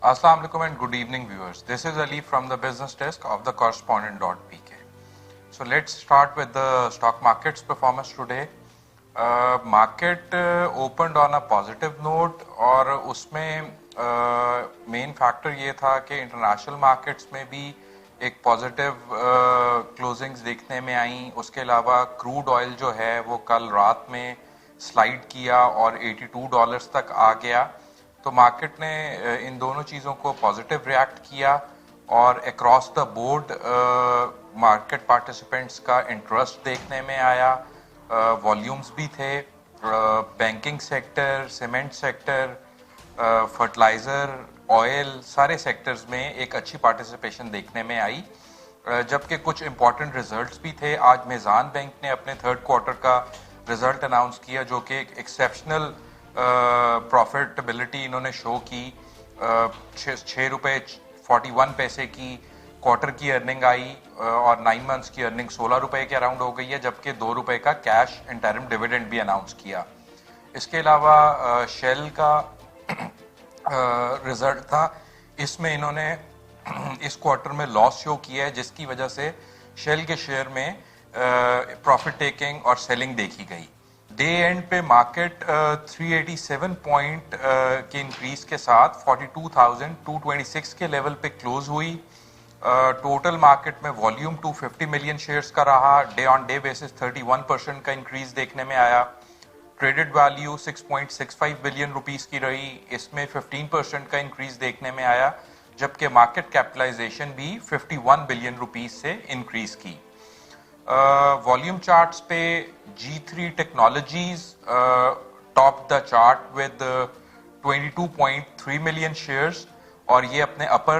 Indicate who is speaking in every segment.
Speaker 1: Assalamu alaikum and good evening viewers. This is Ali from the business desk of the correspondent.pk. So let's start with the stock market's performance today. Market opened on a positive note और उसमें main factor ये था कि international markets में भी एक positive closings देखने में आई. उसके अलावा क्रूड ऑयल जो है वो कल रात में स्लाइड किया और $82 तक आ गया. तो मार्केट ने इन दोनों चीज़ों को पॉजिटिव रिएक्ट किया और across the board market participants का इंटरेस्ट देखने में आया. वॉल्यूम्स भी थे. Banking sector, cement sector, fertiliser, oil, सारे सेक्टर्स में एक अच्छी पार्टिसिपेशन देखने में आई. जबकि कुछ इम्पॉर्टेंट रिजल्ट्स भी थे. आज मेज़ान बैंक ने अपने थर्ड क्वार्टर का रिजल्ट अनाउंस किया जो कि एक एक्सेप्शनल प्रॉफिटेबिलिटी इन्होंने शो की. ₹6.41 की क्वार्टर की अर्निंग आई और 9 मंथ्स की अर्निंग ₹16 के अराउंड हो गई है, जबकि ₹2 का कैश इंटरिम डिविडेंड भी अनाउंस किया. इसके अलावा शेल का रिजल्ट था. इसमें इन्होंने इस क्वार्टर में लॉस शो किया है जिसकी वजह से शेल के शेयर में प्रॉफिट टेकिंग और सेलिंग देखी गई. डे एंड पे मार्केट 387 पॉइंट के इंक्रीज के साथ 42,226 के लेवल पे क्लोज हुई. टोटल मार्केट में वॉल्यूम 250 मिलियन शेयर्स का रहा. डे ऑन डे बेसिस 31% का इंक्रीज देखने में आया. ट्रेडेड वैल्यू 6.65 बिलियन रुपीस की रही. इसमें 15% का इंक्रीज देखने में आया, जबकि मार्केट कैपिटलाइजेशन भी 51 बिलियन रुपीस से इंक्रीज की. वॉल्यूम चार्ट्स पे G3 technologies top the chart with 22.3 million shares और ये अपने अपर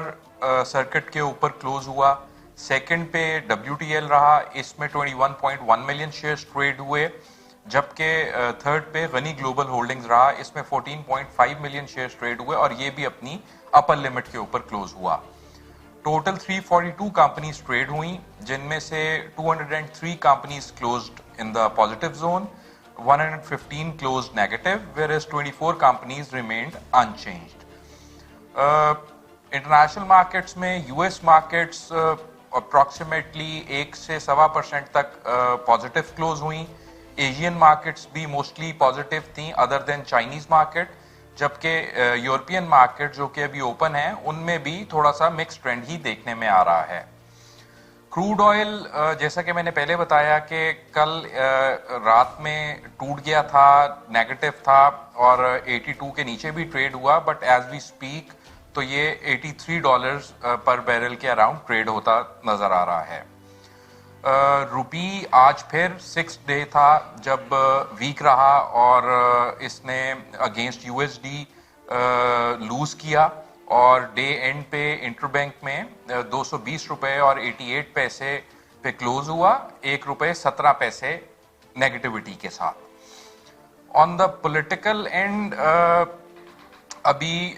Speaker 1: सर्किट के ऊपर क्लोज हुआ. सेकंड पे WTL रहा. इसमें 21.1 मिलियन शेयर्स ट्रेड हुए, जबकि थर्ड पे गनी ग्लोबल होल्डिंग्स रहा. इसमें 14.5 मिलियन शेयर्स ट्रेड हुए और ये भी अपनी अपर लिमिट के ऊपर क्लोज हुआ. टोटल 342 कंपनीज ट्रेड हुई, जिनमें से 203 companies closed in the positive zone, 115 closed negative, whereas 24 companies remained unchanged. International markets में यूएस मार्केट्स अप्रॉक्सीमेटली 1 से 1.25% तक पॉजिटिव क्लोज हुई. एशियन मार्केट्स भी मोस्टली पॉजिटिव थी अदर देन चाइनीज मार्केट, जबकि यूरोपियन मार्केट जो कि अभी ओपन है उनमें भी थोड़ा सा मिक्स ट्रेंड ही देखने में आ रहा है. क्रूड ऑयल जैसा कि मैंने पहले बताया कि कल रात में टूट गया था, नेगेटिव था और 82 के नीचे भी ट्रेड हुआ, बट एज वी स्पीक तो ये $83 पर बैरल के अराउंड ट्रेड होता नजर आ रहा है. रुपी आज फिर 6 डे था जब वीक रहा और इसने अगेंस्ट USD लूज किया और डे एंड पे इंटरबैंक में ₹220 और 88 पैसे पे क्लोज हुआ. ₹1.17 नेगेटिविटी के साथ. ऑन द पॉलिटिकल एंड अभी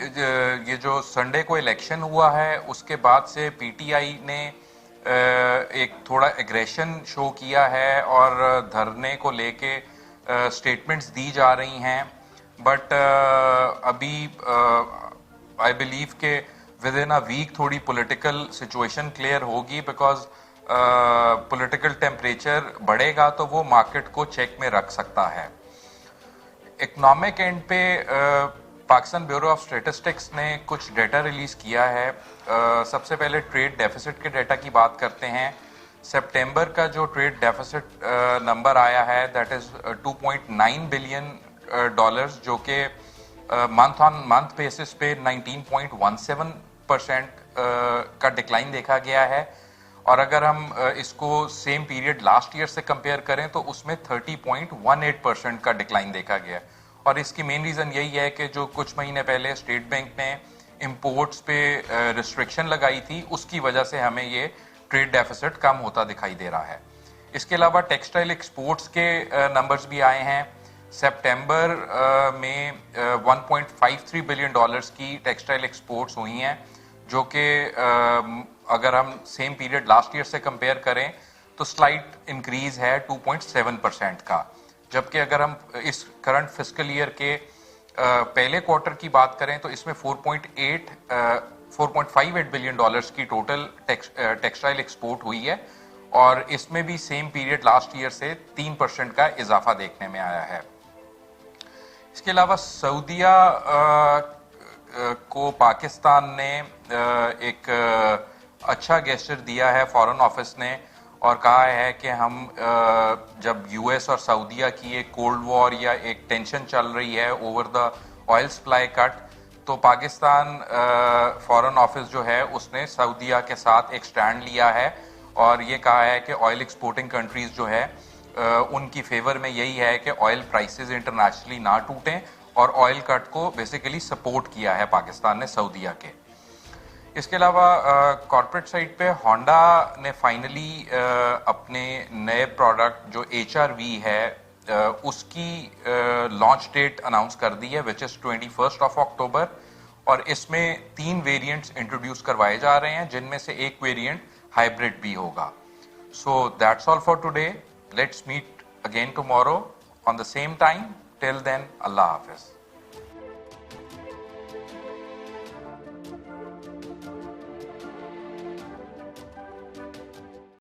Speaker 1: ये जो संडे को इलेक्शन हुआ है उसके बाद से PTI ने एक थोड़ा एग्रेशन शो किया है और धरने को लेके स्टेटमेंट्स दी जा रही हैं, बट अभी आई बिलीव के विद इन अ वीक थोड़ी पॉलिटिकल सिचुएशन क्लियर होगी, बिकॉज पॉलिटिकल टेम्परेचर बढ़ेगा तो वो मार्केट को चेक में रख सकता है. इकोनॉमिक एंड पे पाकिस्तान ब्यूरो ऑफ स्टैटिस्टिक्स ने कुछ डेटा रिलीज किया है. सबसे पहले ट्रेड डेफिसिट के डेटा की बात करते हैं. सितंबर का जो ट्रेड डेफिसिट नंबर आया है दैट इज $2.9 बिलियन, जो कि मंथ ऑन मंथ बेसिस पे 19.17% का डिक्लाइन देखा गया है. और अगर हम इसको सेम पीरियड लास्ट ईयर से कंपेयर करें तो उसमें 30.18% का डिक्लाइन देखा गया. और इसकी मेन रीजन यही है कि जो कुछ महीने पहले स्टेट बैंक ने इंपोर्ट्स पे रिस्ट्रिक्शन लगाई थी, उसकी वजह से हमें ये ट्रेड डेफिसिट कम होता दिखाई दे रहा है. इसके अलावा टेक्सटाइल एक्सपोर्ट्स के नंबर्स भी आए हैं. सितंबर में $1.53 बिलियन की टेक्सटाइल एक्सपोर्ट्स हुई हैं, जो कि अगर हम सेम पीरियड लास्ट ईयर से कंपेयर करें तो स्लाइट इंक्रीज है 2.7% का. जबकि अगर हम इस करंट फिस्कल ईयर के पहले क्वार्टर की बात करें तो इसमें 4.58 बिलियन डॉलर्स की टोटल टेक्सटाइल एक्सपोर्ट हुई है और इसमें भी सेम पीरियड लास्ट ईयर से 3% का इजाफा देखने में आया है। इसके अलावा सऊदीया को पाकिस्तान ने एक अच्छा गेस्चर दिया है फॉरेन ऑफिस ने और कहा है कि हम जब यूएस और सऊदीया की एक कोल्ड वॉर या एक टेंशन चल रही है over the oil supply cut, तो पाकिस्तान फॉरेन ऑफिस जो है उसने सऊदीया के साथ एक स्टैंड लिया है और ये कहा है कि ऑयल एक्सपोर्टिंग कंट्रीज जो है उनकी फेवर में यही है कि ऑयल प्राइसेस इंटरनेशनली ना टूटें और ऑयल कट को बेसिकली सपोर्ट किया है पाकिस्तान ने सऊदीया के। इसके अलावा कॉर्पोरेट साइड पे होंडा ने फाइनली अपने नए प्रोडक्ट जो HRV है उसकी लॉन्च डेट अनाउंस कर दी है विच इज़ 21 अक्टूबर और इसमें 3 वेरिएंट्स इंट्रोड्यूस करवाए जा रहे हैं जिनमें से एक वेरिएंट हाइब्रिड भी होगा। So that's all for today. Let's meet again tomorrow on the same time. Till then, अल्लाह हाफिज।